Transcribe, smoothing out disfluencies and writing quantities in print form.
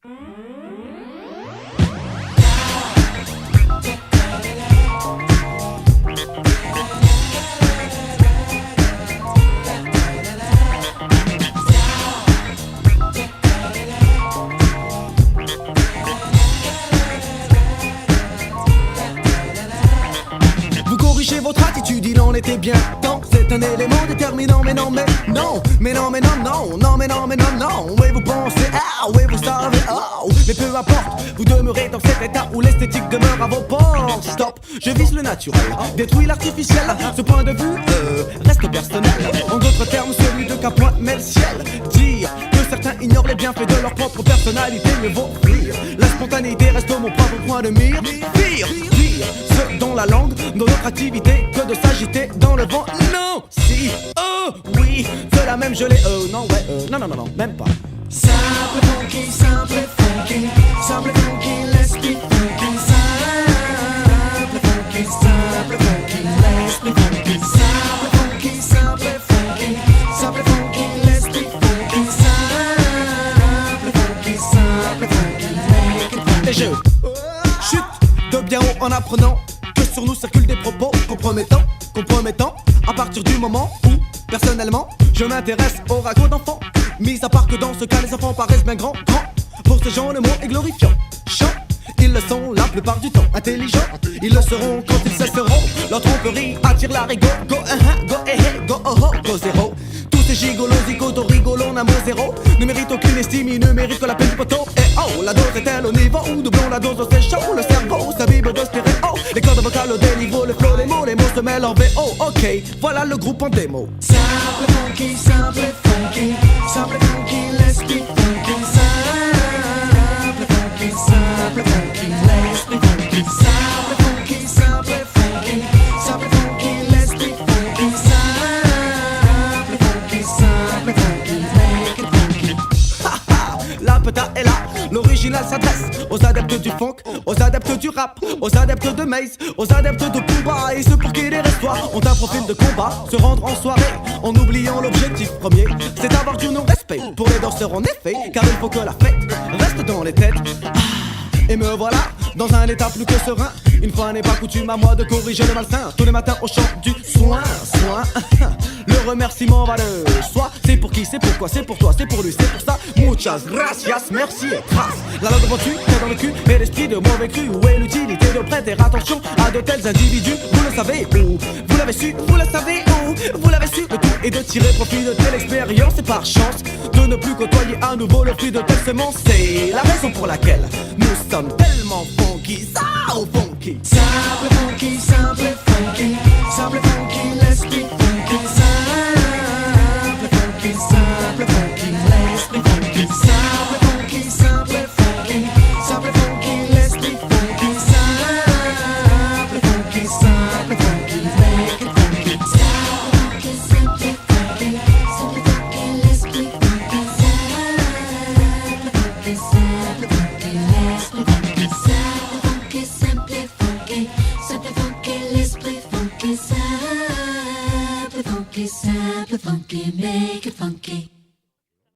Vous corrigez votre attitude, il en était bien temps. C'est un élément déterminant, mais non, mais non. Mais non, mais non, non, non, mais non, mais non, non. Oui, vous pensez, ah, oui, vous savez, oh. Mais peu importe, vous demeurez dans cet état où l'esthétique demeure à vos portes. Stop, je vise le naturel, détruis l'artificiel. Ce point de vue, reste personnel. En d'autres termes, celui de qu'un met le ciel. Dire que certains ignorent les bienfaits de leur propre personnalité, mieux vaut fuir. La spontanéité reste mon propre point de mire. Pire, ce dont la langue, dans notre activité, que de s'agiter dans le vent. Non, si, oh, oui, cela même je l'ai, non, ouais, non, non, non, non, même pas. Simple funky, simple funky, simple funky, let's be funky. Simple funky, simple funky, let's be funky. Simple funky, simple funky, simple funky, let's be funky. Simple funky, simple funky, make it funky. Et je chute de bien haut en apprenant que sur nous circulent des propos compromettants, à partir du moment où, personnellement, je m'intéresse au ragot d'enfants. Mis à part que dans ce cas, les enfants paraissent bien grands. Pour ces gens, le mot est glorifiant. Chant, ils le sont la plupart du temps. Intelligents, ils le seront quand ils cesseront. Leur tromperie attire la rigo. Go, go, go, oh, oh, go, zéro. Tous ces gigolos, zigotos, rigolons, un mot zéro ne méritent aucune estime, ils ne méritent que la peine du poteau. Et oh, la dose est-elle au niveau où doublons la dose, c'est chaud. Le cerveau s'abîme de stéréo. Les cordes vocales au déniveau, le flow, les mots se mêlent en VO. Ok, voilà le groupe en démo. Simple funky, simple funky, simple funky, let's be funky. Simple funky, simple funky, let's be funky. Simple funky, simple funky, simple funky, let's be funky. Simple funky, simple funky, make it funky. La peta est là, l'original s'adresse aux adeptes du funk, aux adeptes du rap, aux adeptes de Maze, aux adeptes de Pumba et ceux pour qui les restoirs ont un profil de combat. Se rendre en soirée en oubliant l'objectif premier, c'est d'avoir du non-respect pour les danseurs en effet, car il faut que la fête reste dans les têtes. Et me voilà dans un état plus que serein. Une fois n'est pas coutume à moi de corriger le malsain. Tous les matins au chant du soin. Le remerciement va de soi. C'est pour qui, c'est pourquoi, c'est pour toi, c'est pour lui, c'est pour ça. Muchas gracias, merci et trace. La langue devant tu, t'es dans le cul, et l'esprit de mauvais cru. Où est l'utilité de prêter attention à de tels individus? Vous le savez où? Vous l'avez su, vous le savez où? Vous l'avez su, le tout est de tirer profit de telle expérience. Et par chance de ne plus côtoyer à nouveau le fruit de telle semence. C'est la raison pour laquelle nous sommes tellement funky, ça au funky. Simple funky, simple funky, simple funky, let's be funky. Simple funky, simple funky, let's be funky. Simple funky, simple funky, simple funky, let's be funky. Simple funky, simple funky, make it funky. Simple funky, simple funky, simple funky, let's be funky. Simple funky, simple funky, let's be funky. Simple funky, simple funky, simple funky, let's be funky. Simple funky, simple funky, make